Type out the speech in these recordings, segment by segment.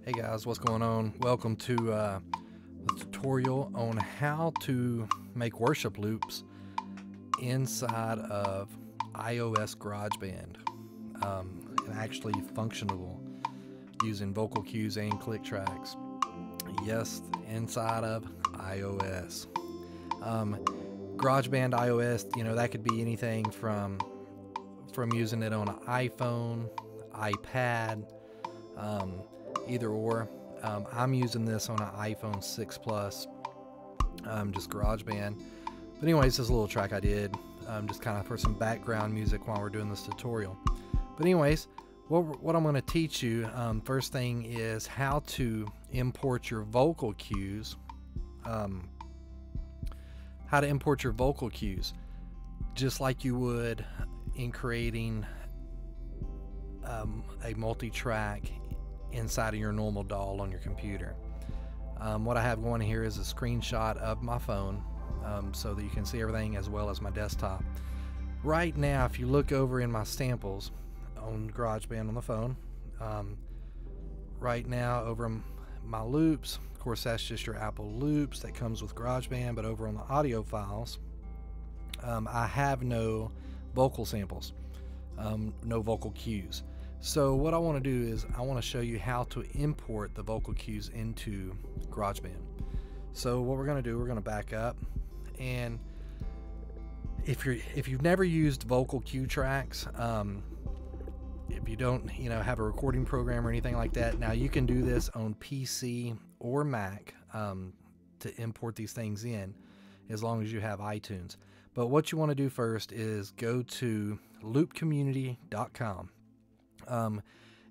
Hey guys, what's going on? Welcome to the tutorial on how to make worship loops inside of iOS Garageband and actually functionable using vocal cues and click tracks. Yes, inside of iOS. Garageband iOS, you know, that could be anything from using it on an iPhone, iPad, either or. I'm using this on an iPhone 6 Plus, just GarageBand. But anyways, this is a little track I did, just kind of for some background music while we're doing this tutorial. But anyways, what I'm going to teach you, first thing is how to import your vocal cues. How to import your vocal cues, just like you would in creating a multi-track inside of your normal DAW on your computer. What I have going here is a screenshot of my phone, so that you can see everything as well as my desktop. Right now, if you look over in my samples on GarageBand on the phone, right now over my loops, of course that's just your Apple loops that comes with GarageBand, but over on the audio files, I have no vocal samples, no vocal cues. So what I want to do is I want to show you how to import the vocal cues into GarageBand. So what we're going to do, we're going to back up, and if you've never used vocal cue tracks, if you don't have a recording program or anything like that, now you can do this on PC or Mac to import these things in, as long as you have iTunes. But what you want to do first is go to loopcommunity.com.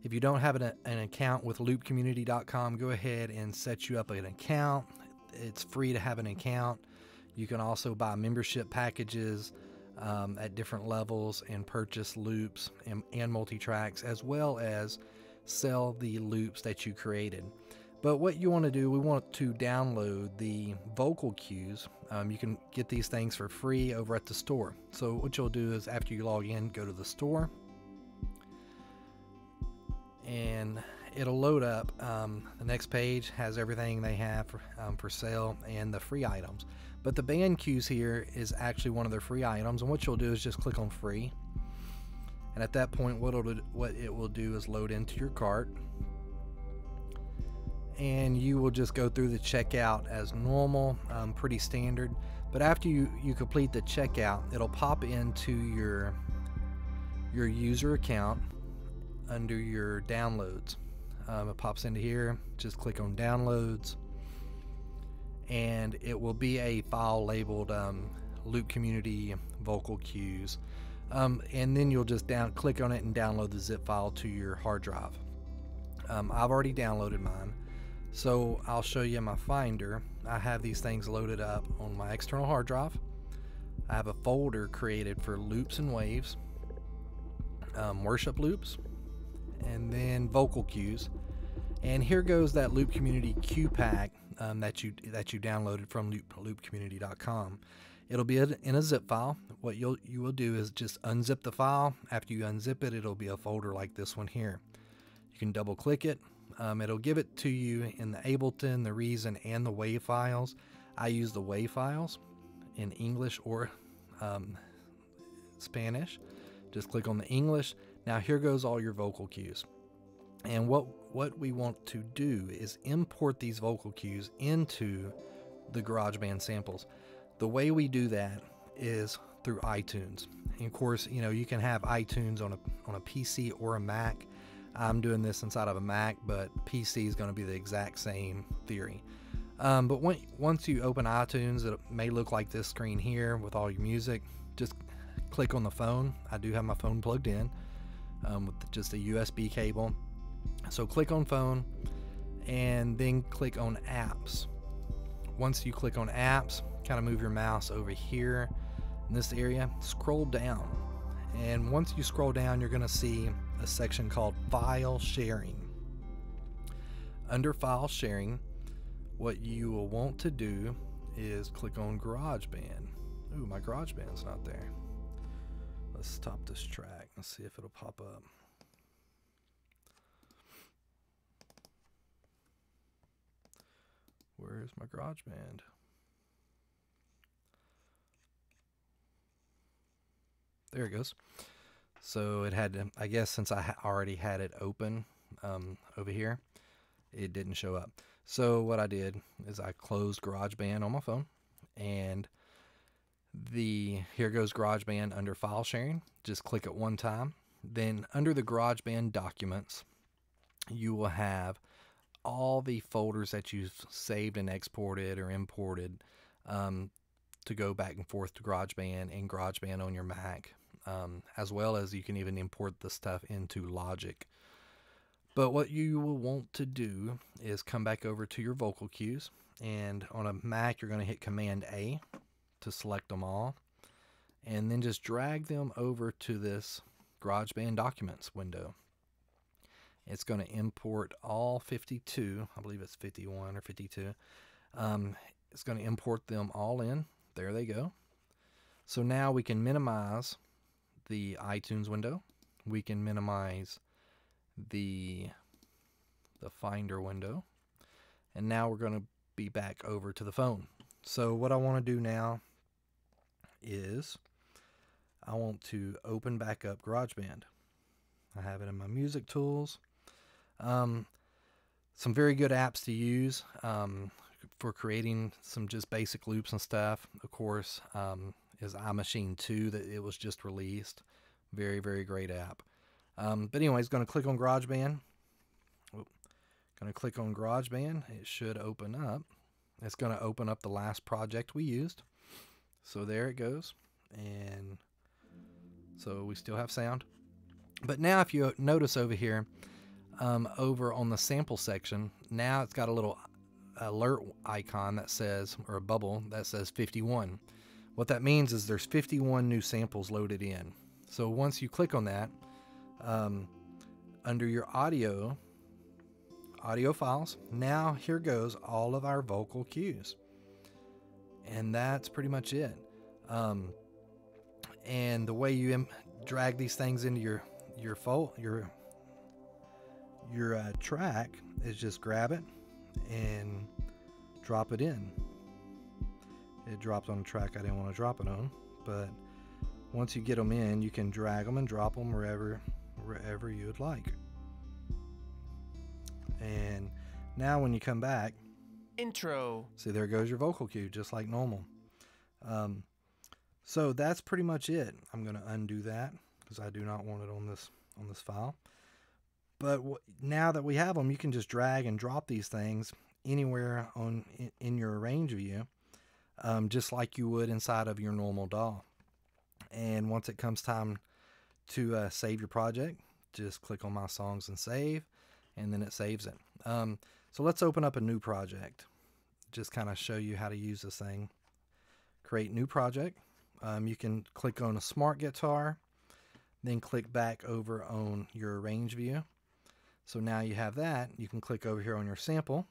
If you don't have an account with loopcommunity.com, go ahead and set you up an account. It's free to have an account. You can also buy membership packages at different levels and purchase loops and multi-tracks, as well as sell the loops that you created. But what you want to do, we want to download the vocal cues. You can get these things for free over at the store. So what you'll do is after you log in, go to the store, and it'll load up. The next page has everything they have for sale and the free items. But the band cues here is actually one of their free items, and what you'll do is just click on free, and at that point what it will do is load into your cart, and you will just go through the checkout as normal, pretty standard. But after you complete the checkout, it'll pop into your user account under your downloads. It pops into here, just click on downloads, and it will be a file labeled Loop Community Vocal Cues, and then you'll just click on it and download the zip file to your hard drive. I've already downloaded mine, so I'll show you my Finder. I have these things loaded up on my external hard drive. I have a folder created for loops and waves, worship loops, and then vocal cues. And here goes that Loop Community Cue Pack that you downloaded from loopcommunity.com. It'll be in a zip file. What you will do is just unzip the file. After you unzip it, it'll be a folder like this one here. You can double click it. It'll give it to you in the Ableton, the Reason, and the WAV files. I use the WAV files in English or Spanish. Just click on the English. Now here goes all your vocal cues. And what we want to do is import these vocal cues into the GarageBand samples. The way we do that is through iTunes. And of course, you can have iTunes on a PC or a Mac. I'm doing this inside of a Mac, but PC is going to be the exact same theory. But once you open iTunes, it may look like this screen here with all your music. Just click on the phone. I do have my phone plugged in with just a USB cable. So click on phone and then click on apps. Once you click on apps, kind of move your mouse over here in this area, scroll down, and once you scroll down, you're going to see a section called File Sharing. Under File Sharing, what you will want to do is click on GarageBand. Ooh, my GarageBand's not there. Let's stop this track. Let's see if it'll pop up. Where's my GarageBand? There it goes. So it had to, I guess since I already had it open over here, it didn't show up. So what I did is I closed GarageBand on my phone, and here goes GarageBand under file sharing. Just click it one time. Then under the GarageBand documents, you will have all the folders that you've saved and exported or imported to go back and forth to GarageBand and GarageBand on your Mac, as well as you can even import the stuff into Logic. But what you will want to do is come back over to your vocal cues, and on a Mac you're going to hit Command A to select them all, and then just drag them over to this GarageBand Documents window. It's going to import all 52, I believe it's 51 or 52. It's going to import them all in. There they go. So now we can minimize the iTunes window. We can minimize the Finder window. And now we're going to be back over to the phone. So what I want to do now is I want to open back up GarageBand. I have it in my music tools. Some very good apps to use for creating some just basic loops and stuff, of course, is iMachine 2 that it was just released. Very, very great app. But anyways, going to click on GarageBand. Going to click on GarageBand. It should open up. It's going to open up the last project we used. So there it goes. And so we still have sound. But now if you notice over here, over on the sample section, now it's got a little alert icon that says, or a bubble that says 51. What that means is there's 51 new samples loaded in. So once you click on that, under your audio files, now here goes all of our vocal cues. And that's pretty much it. And the way you drag these things into your track is just grab it and drop it in. It dropped on a track I didn't want to drop it on, but once you get them in, you can drag them and drop them wherever you would like. And now when you come back, intro, see, there goes your vocal cue just like normal. So that's pretty much it. I'm going to undo that because I do not want it on this file. But now that we have them, you can just drag and drop these things anywhere in your arrange view, just like you would inside of your normal DAW. And once it comes time to save your project, just click on My Songs and Save, and then it saves it. So let's open up a new project. Just kind of show you how to use this thing. Create new project. You can click on a smart guitar, then click back over on your arrange view. So now you have that. You can click over here on your sample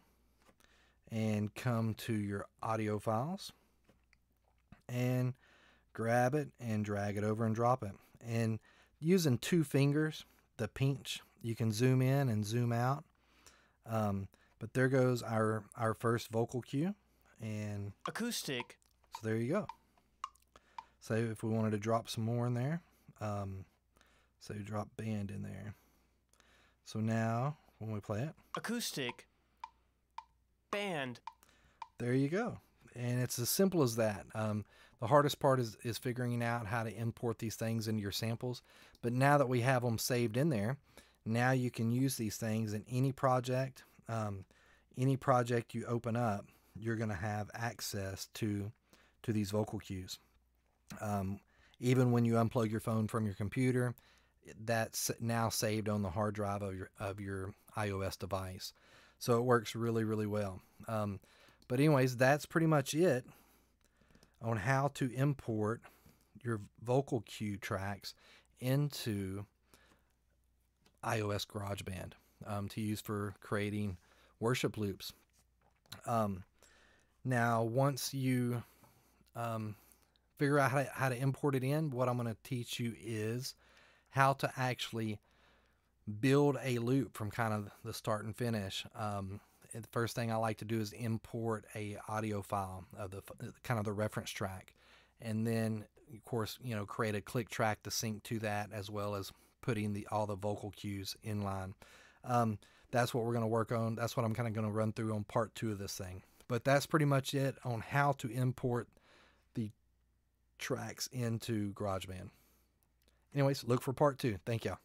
and come to your audio files and grab it and drag it over and drop it. And using 2 fingers, the pinch, you can zoom in and zoom out. But there goes our first vocal cue, and acoustic. So there you go. So if we wanted to drop some more in there, so drop band in there. So now when we play it, acoustic, band. There you go. And it's as simple as that. The hardest part is figuring out how to import these things into your samples. But now that we have them saved in there, now you can use these things in any project. Any project you open up, you're going to have access to these vocal cues. Even when you unplug your phone from your computer, that's now saved on the hard drive of your iOS device. So it works really, really well. But anyways, that's pretty much it on how to import your vocal cue tracks into iOS GarageBand to use for creating worship loops. Now, once you figure out how to import it in, what I'm going to teach you is how to actually build a loop from kind of the start and finish. the first thing I like to do is import a audio file of the kind of the reference track, and then of course, you know, create a click track to sync to that, as well as putting all the vocal cues in line. That's what we're going to work on. That's what I'm kind of going to run through on part 2 of this thing. But that's pretty much it on how to import the tracks into GarageBand. Anyways, look for part 2. Thank y'all.